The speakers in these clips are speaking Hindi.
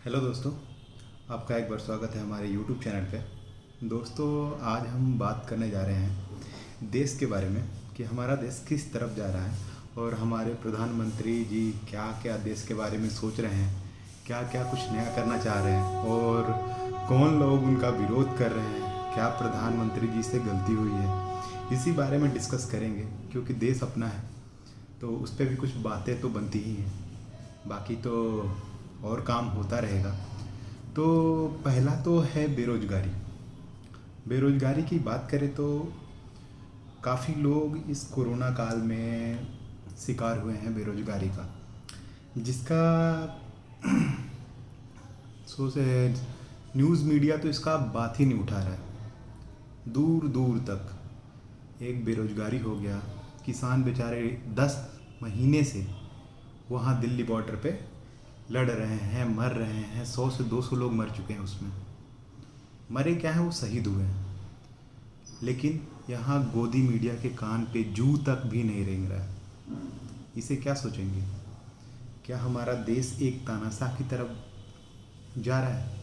हेलो दोस्तों, आपका एक बार स्वागत है हमारे यूट्यूब चैनल पे। दोस्तों, आज हम बात करने जा रहे हैं देश के बारे में कि हमारा देश किस तरफ जा रहा है और हमारे प्रधानमंत्री जी क्या क्या देश के बारे में सोच रहे हैं, क्या क्या कुछ नया करना चाह रहे हैं और कौन लोग उनका विरोध कर रहे हैं, क्या प्रधानमंत्री जी से गलती हुई है। इसी बारे में डिस्कस करेंगे क्योंकि देश अपना है तो उस पर भी कुछ बातें तो बनती ही हैं। बाकी तो और काम होता रहेगा। तो पहला तो है बेरोजगारी। बेरोजगारी की बात करें तो काफ़ी लोग इस कोरोना काल में शिकार हुए हैं बेरोजगारी का, जिसका सोच है न्यूज़ मीडिया तो इसका बात ही नहीं उठा रहा है। दूर दूर तक एक बेरोजगारी हो गया। किसान बेचारे 10 महीने से वहाँ दिल्ली बॉर्डर पे लड़ रहे हैं, मर रहे हैं। 100 से 200 लोग मर चुके हैं। उसमें मरे क्या है, वो शहीद हुए हैं। लेकिन यहाँ गोदी मीडिया के कान पे जू तक भी नहीं रेंग रहा है। इसे क्या सोचेंगे? क्या हमारा देश एक तानाशाह की तरफ जा रहा है?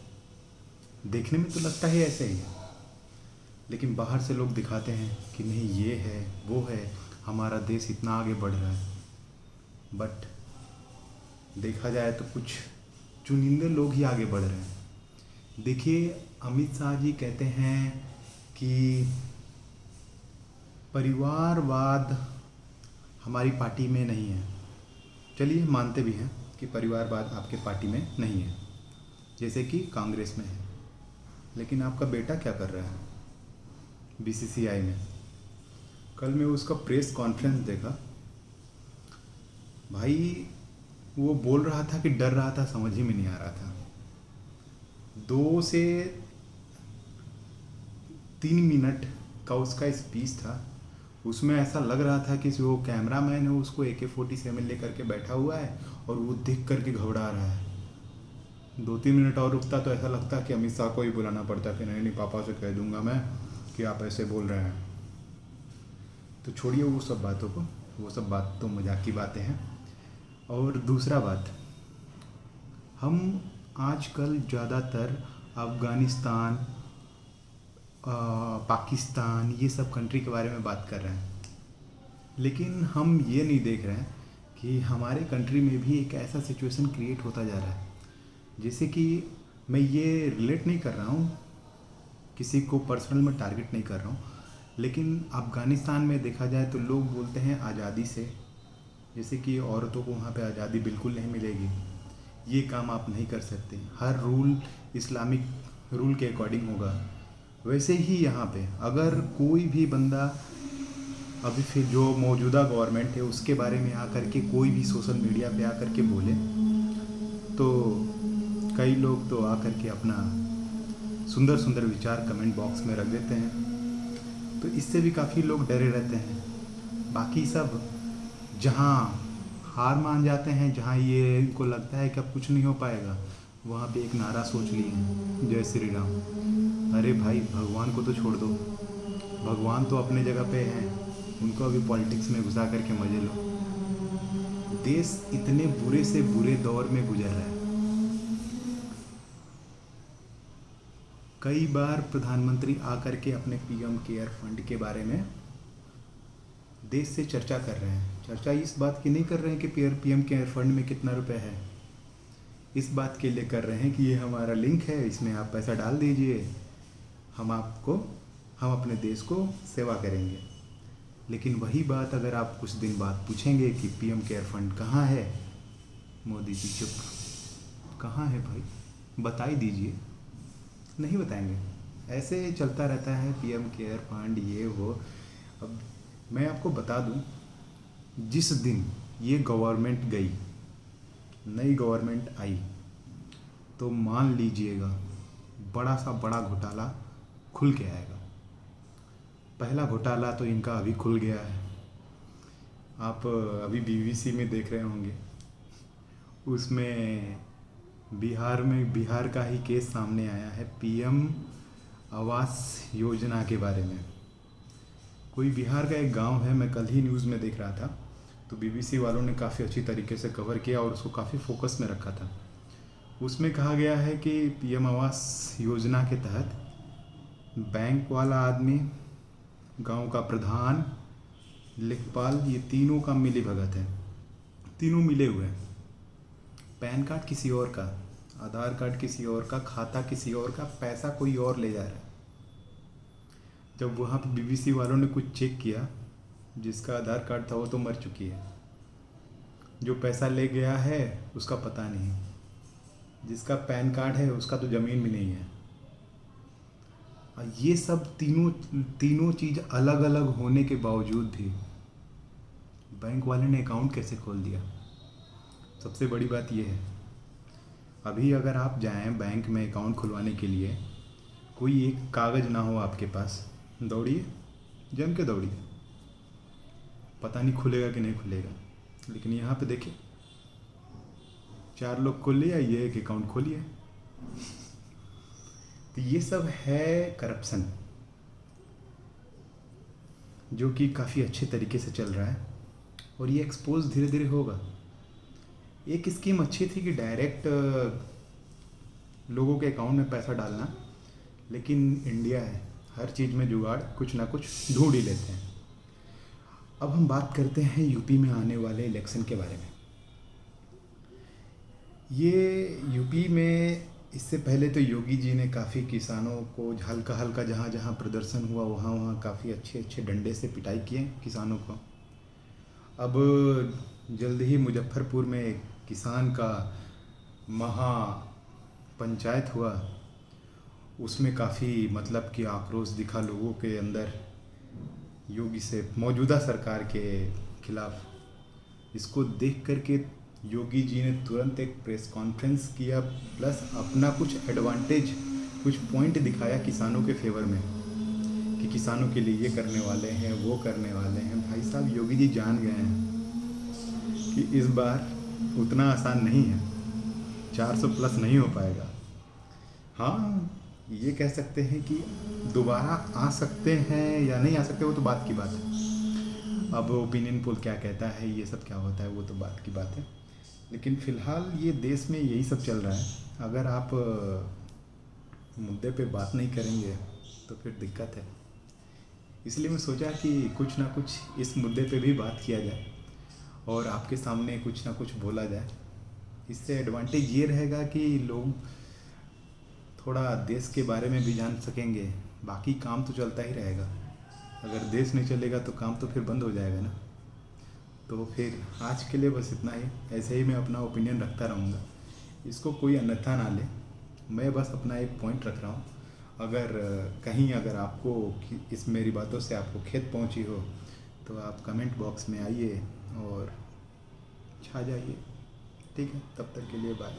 देखने में तो लगता है ऐसे ही है, लेकिन बाहर से लोग दिखाते हैं कि नहीं, ये है वो है, हमारा देश इतना आगे बढ़ रहा है। बट देखा जाए तो कुछ चुनिंदे लोग ही आगे बढ़ रहे हैं। देखिए, अमित शाह जी कहते हैं कि परिवारवाद हमारी पार्टी में नहीं है। चलिए, मानते भी हैं कि परिवारवाद आपके पार्टी में नहीं है, जैसे कि कांग्रेस में है। लेकिन आपका बेटा क्या कर रहा है बीसीसीआई में? कल मैं उसका प्रेस कॉन्फ्रेंस देखा। भाई, वो बोल रहा था कि डर रहा था, समझ ही में नहीं आ रहा था। 2 से 3 मिनट का उसका स्पीच था। उसमें ऐसा लग रहा था कि वो कैमरामैन है, उसको AK-47 लेकर के बैठा हुआ है और वो देख करके घबरा रहा है। 2-3 मिनट और रुकता तो ऐसा लगता कि अमित शाह को ही बुलाना पड़ता कि नहीं नहीं, पापा से कह दूंगा मैं कि आप ऐसे बोल रहे हैं। तो छोड़िए वो सब बातों को, वो सब बात तो मजाक की बातें हैं। और दूसरा बात, हम आजकल ज़्यादातर अफ़गानिस्तान, पाकिस्तान, ये सब कंट्री के बारे में बात कर रहे हैं। लेकिन हम ये नहीं देख रहे हैं कि हमारे कंट्री में भी एक ऐसा सिचुएशन क्रिएट होता जा रहा है। जैसे कि मैं ये रिलेट नहीं कर रहा हूँ, किसी को पर्सनल में टारगेट नहीं कर रहा हूँ, लेकिन अफ़गानिस्तान में देखा जाए तो लोग बोलते हैं आज़ादी से, जैसे कि औरतों को वहाँ पे आज़ादी बिल्कुल नहीं मिलेगी, ये काम आप नहीं कर सकते, हर रूल इस्लामिक रूल के अकॉर्डिंग होगा। वैसे ही यहाँ पे अगर कोई भी बंदा अभी फिर जो मौजूदा गवर्नमेंट है उसके बारे में आकर के कोई भी सोशल मीडिया पे आकर के बोले तो कई लोग तो आकर के अपना सुंदर सुंदर विचार कमेंट बॉक्स में रख देते हैं। तो इससे भी काफ़ी लोग डरे रहते हैं। बाकी सब जहाँ हार मान जाते हैं, जहाँ ये इनको लगता है कि अब कुछ नहीं हो पाएगा, वहाँ पे एक नारा सोच लिए हैं, जय श्री राम। अरे भाई, भगवान को तो छोड़ दो, भगवान तो अपने जगह पे हैं, उनको अभी पॉलिटिक्स में घुसा करके मजे लो। देश इतने बुरे से बुरे दौर में गुजर रहा है। कई बार प्रधानमंत्री आकर के अपने PM केयर फंड के बारे में देश से चर्चा कर रहे हैं। चर्चा इस बात की नहीं कर रहे हैं कि PM केयर फंड में कितना रुपए है, इस बात के लिए कर रहे हैं कि ये हमारा लिंक है, इसमें आप पैसा डाल दीजिए, हम अपने देश को सेवा करेंगे। लेकिन वही बात अगर आप कुछ दिन बाद पूछेंगे कि PM केयर फंड कहाँ है, मोदी जी चुप। कहाँ है भाई, बता ही दीजिए। नहीं बताएंगे। ऐसे चलता रहता है PM केयर फंड, ये वो। अब मैं आपको बता दूं, जिस दिन ये गवर्नमेंट गई, नई गवर्नमेंट आई, तो मान लीजिएगा बड़ा सा बड़ा घोटाला खुल के आएगा। पहला घोटाला तो इनका अभी खुल गया है। आप अभी BBC में देख रहे होंगे, उसमें बिहार का ही केस सामने आया है PM आवास योजना के बारे में। कोई बिहार का एक गांव है, मैं कल ही न्यूज़ में देख रहा था, तो BBC वालों ने काफ़ी अच्छी तरीके से कवर किया और उसको काफ़ी फोकस में रखा था। उसमें कहा गया है कि पीएम आवास योजना के तहत बैंक वाला आदमी, गांव का प्रधान, लेखपाल, ये तीनों का मिली भगत है। तीनों मिले हुए हैं। पैन कार्ड किसी और का, आधार कार्ड किसी और का, खाता किसी और का, पैसा कोई और ले जा रहा है। जब वहाँ पे बीबीसी वालों ने कुछ चेक किया, जिसका आधार कार्ड था वो तो मर चुकी है, जो पैसा ले गया है उसका पता नहीं, जिसका पैन कार्ड है उसका तो ज़मीन भी नहीं है। और ये सब तीनों चीज़ अलग अलग होने के बावजूद भी बैंक वाले ने अकाउंट कैसे खोल दिया? सबसे बड़ी बात ये है, अभी अगर आप जाएं बैंक में अकाउंट खुलवाने के लिए, कोई एक कागज़ ना हो आपके पास, दौड़िए, जम के दौड़िए, पता नहीं खुलेगा कि नहीं खुलेगा। लेकिन यहाँ पे देखिए, 4 लोग खोल लिया, ये एक अकाउंट खोलिए। तो ये सब है करप्शन, जो कि काफ़ी अच्छे तरीके से चल रहा है और ये एक्सपोज धीरे धीरे होगा। एक स्कीम अच्छी थी कि डायरेक्ट लोगों के अकाउंट में पैसा डालना, लेकिन इंडिया है, हर चीज़ में जुगाड़ कुछ ना कुछ ढूंढ ही लेते हैं। अब हम बात करते हैं यूपी में आने वाले इलेक्शन के बारे में। ये यूपी में इससे पहले तो योगी जी ने काफ़ी किसानों को हल्का हल्का, जहाँ जहाँ प्रदर्शन हुआ वहाँ वहाँ काफ़ी अच्छे अच्छे डंडे से पिटाई किए किसानों को। अब जल्द ही मुजफ्फरपुर में एक किसान का महा पंचायत हुआ, उसमें काफ़ी मतलब कि आक्रोश दिखा लोगों के अंदर योगी से, मौजूदा सरकार के खिलाफ। इसको देख करके योगी जी ने तुरंत एक प्रेस कॉन्फ्रेंस किया, प्लस अपना कुछ एडवांटेज, कुछ पॉइंट दिखाया किसानों के फेवर में कि किसानों के लिए ये करने वाले हैं, वो करने वाले हैं। भाई साहब, योगी जी जान गए हैं कि इस बार उतना आसान नहीं है, 400 प्लस नहीं हो पाएगा। हाँ, ये कह सकते हैं कि दोबारा आ सकते हैं या नहीं आ सकते, वो तो बात की बात है। अब ओपिनियन पोल क्या कहता है, ये सब क्या होता है, वो तो बात की बात है। लेकिन फ़िलहाल ये देश में यही सब चल रहा है। अगर आप मुद्दे पे बात नहीं करेंगे तो फिर दिक्कत है। इसलिए मैं सोचा कि कुछ ना कुछ इस मुद्दे पे भी बात किया जाए और आपके सामने कुछ ना कुछ बोला जाए। इससे एडवांटेज ये रहेगा कि लोग थोड़ा देश के बारे में भी जान सकेंगे। बाकी काम तो चलता ही रहेगा, अगर देश नहीं चलेगा तो काम तो फिर बंद हो जाएगा ना। तो फिर आज के लिए बस इतना ही। ऐसे ही मैं अपना ओपिनियन रखता रहूँगा, इसको कोई अन्यथा ना ले। मैं बस अपना एक पॉइंट रख रहा हूँ। अगर कहीं अगर आपको इस मेरी बातों से आपको खेद पहुँची हो तो आप कमेंट बॉक्स में आइए और छा जाइए। ठीक है, तब तक के लिए बाय।